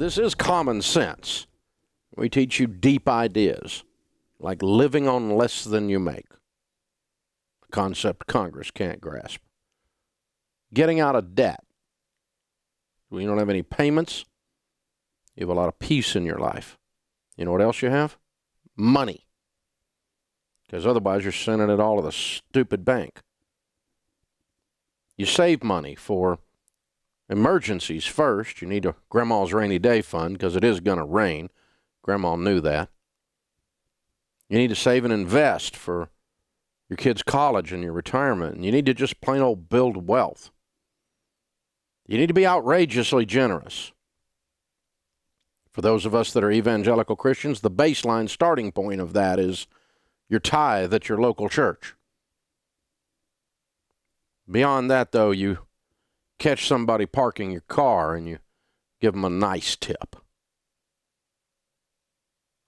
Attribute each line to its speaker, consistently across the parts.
Speaker 1: This is common sense. We teach you deep ideas, like living on less than you make, a concept Congress can't grasp. Getting out of debt. When you don't have any payments, you have a lot of peace in your life. You know what else you have? Money. Because otherwise you're sending it all to the stupid bank. You save money for emergencies first. You need a grandma's rainy day fund because it is going to rain. Grandma knew that. You need to save and invest for your kids' college and your retirement. And you need to just plain old build wealth. You need to be outrageously generous. For those of us that are evangelical Christians, the baseline starting point of that is your tithe at your local church. Beyond that, though, you catch somebody parking your car and you give them a nice tip.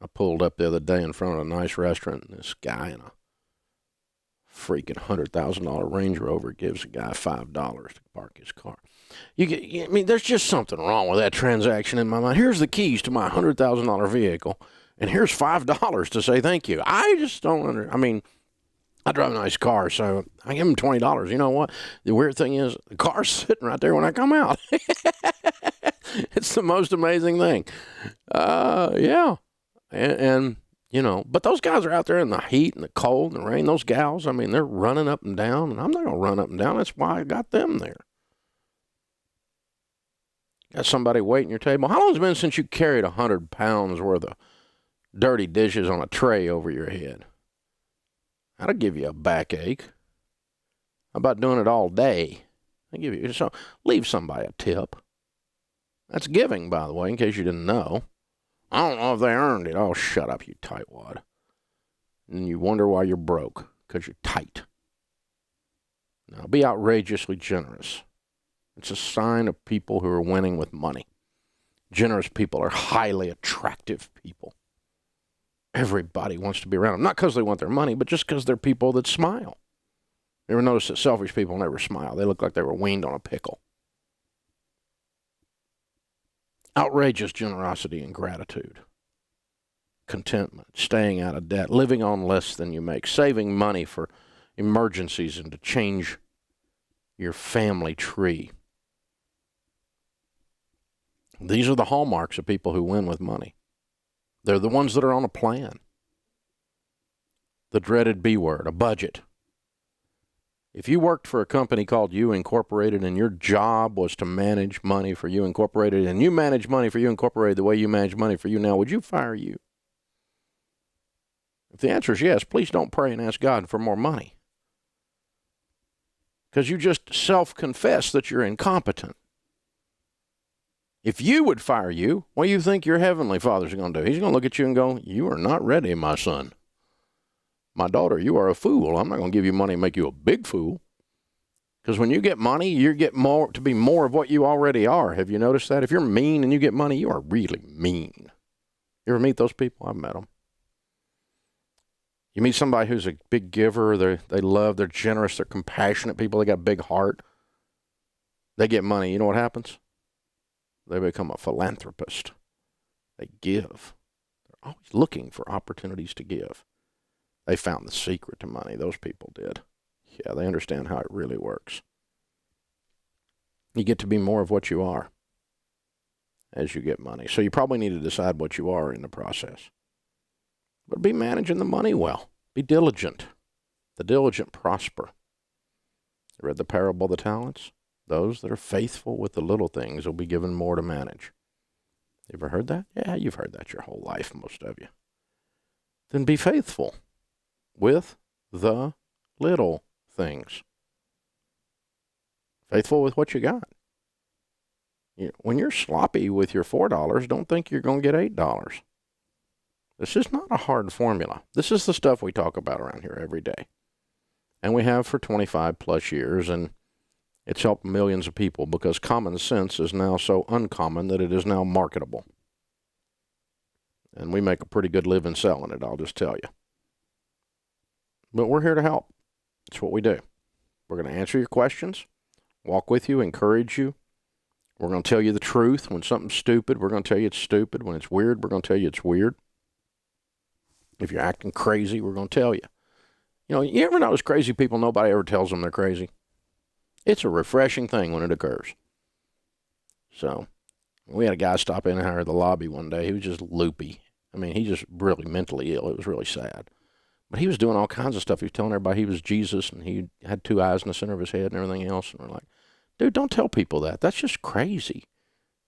Speaker 1: I pulled up the other day in front of a nice restaurant, and this guy in a freaking $100,000 Range Rover gives a guy $5 to park his car. I mean, there's just something wrong with that transaction in my mind. Here's the keys to my $100,000 vehicle, and here's $5 to say thank you. I just don't I mean, I drive a nice car, so I give him $20. You know what? The weird thing is, the car's sitting right there when I come out. It's the most amazing thing. Yeah. And, you know, but those guys are out there in the heat and the cold and the rain. Those gals, I mean, they're running up and down, and I'm not going to run up and down. That's why I got them there. Got somebody waiting your table. How long has it been since you carried 100 pounds worth of dirty dishes on a tray over your head? That'll give you a backache. How about doing it all day? Leave somebody a tip. That's giving, by the way, in case you didn't know. I don't know if they earned it. Oh, shut up, you tightwad. And you wonder why you're broke, because you're tight. Now, be outrageously generous. It's a sign of people who are winning with money. Generous people are highly attractive people. Everybody wants to be around them. Not because they want their money, but just because they're people that smile. You ever notice that selfish people never smile? They look like they were weaned on a pickle. Outrageous generosity and gratitude. Contentment, staying out of debt, living on less than you make, saving money for emergencies and to change your family tree. These are the hallmarks of people who win with money. They're the ones that are on a plan. The dreaded B word, a budget. If you worked for a company called You Incorporated and your job was to manage money for You Incorporated and you manage money for You Incorporated the way you manage money for you now, would you fire you? If the answer is yes, please don't pray and ask God for more money. Because you just self-confess that you're incompetent. If you would fire you, what do you think your heavenly Father's going to do? He's going to look at you and go, you are not ready, my son. My daughter, you are a fool. I'm not going to give you money and make you a big fool. Because when you get money, you get more to be more of what you already are. Have you noticed that? If you're mean and you get money, you are really mean. You ever meet those people? I've met them. You meet somebody who's a big giver. They love, they're generous, they're compassionate people. They got a big heart. They get money. You know what happens? They become a philanthropist. They give. They're always looking for opportunities to give. They found the secret to money. Those people did. Yeah, they understand how it really works. You get to be more of what you are as you get money. So you probably need to decide what you are in the process. But be managing the money well. Be diligent. The diligent prosper. You read the parable of the talents? Those that are faithful with the little things will be given more to manage. You ever heard that? Yeah, you've heard that your whole life, most of you. Then be faithful with the little things. Faithful with what you got. When you're sloppy with your $4, don't think you're going to get $8. This is not a hard formula. This is the stuff we talk about around here every day. And we have for 25 plus years, and it's helped millions of people because common sense is now so uncommon that it is now marketable. And we make a pretty good living selling it, I'll just tell you. But we're here to help. That's what we do. We're going to answer your questions, walk with you, encourage you. We're going to tell you the truth. When something's stupid, we're going to tell you it's stupid. When it's weird, we're going to tell you it's weird. If you're acting crazy, we're going to tell you. You know, you ever notice crazy people, nobody ever tells them they're crazy? It's a refreshing thing when it occurs. So, we had a guy stop in here at the lobby one day. He was just loopy. I mean, he just really mentally ill. It was really sad. But he was doing all kinds of stuff. He was telling everybody he was Jesus, and he had 2 eyes in the center of his head and everything else. And we're like, dude, don't tell people that. That's just crazy.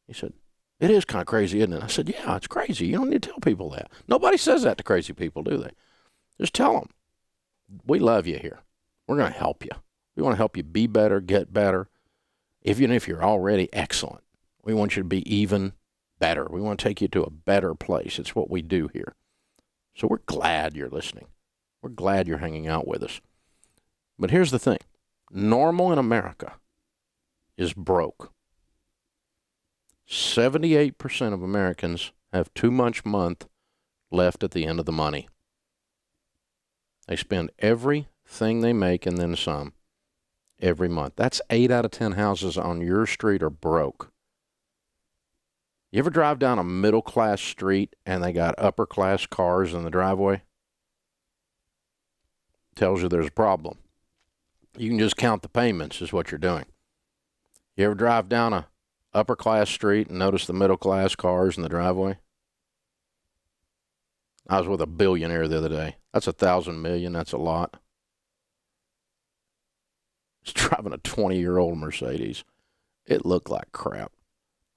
Speaker 1: He said, it is kind of crazy, isn't it? I said, yeah, it's crazy. You don't need to tell people that. Nobody says that to crazy people, do they? Just tell them, we love you here. We're going to help you. We want to help you be better, get better. Even if you're already excellent, we want you to be even better. We want to take you to a better place. It's what we do here. So we're glad you're listening. We're glad you're hanging out with us. But here's the thing. Normal in America is broke. 78% of Americans have too much month left at the end of the money. They spend everything they make and then some every month. That's 8 out of 10 houses on your street are broke. You ever drive down a middle-class street and they got upper-class cars in the driveway? Tells you there's a problem. You can just count the payments is what you're doing. You ever drive down a upper-class street and notice the middle-class cars in the driveway? I was with a billionaire the other day. That's 1,000 million. That's a lot. He's driving a 20-year-old Mercedes. It looked like crap.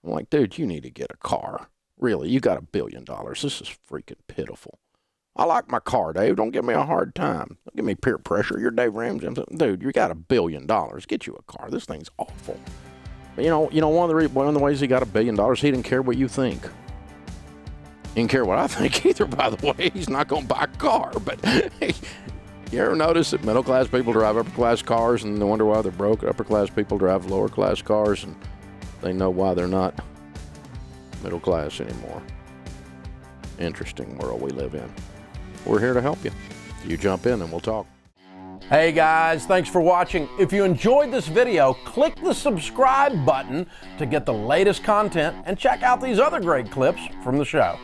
Speaker 1: I'm like, dude, you need to get a car. Really, you got $1 billion. This is freaking pitiful. I like my car, Dave. Don't give me a hard time. Don't give me peer pressure. You're Dave Ramsey. Dude, you got $1 billion. Get you a car. This thing's awful. But you know, one of the ways he got $1 billion, he didn't care what you think. He didn't care what I think either, by the way. He's not going to buy a car. But you ever notice that middle-class people drive upper-class cars and they wonder why they're broke? Upper-class people drive lower-class cars and they know why they're not middle-class anymore. Interesting world we live in. We're here to help you. You jump in and we'll talk. Hey guys, thanks for watching. If you enjoyed this video, click the subscribe button to get the latest content and check out these other great clips from the show.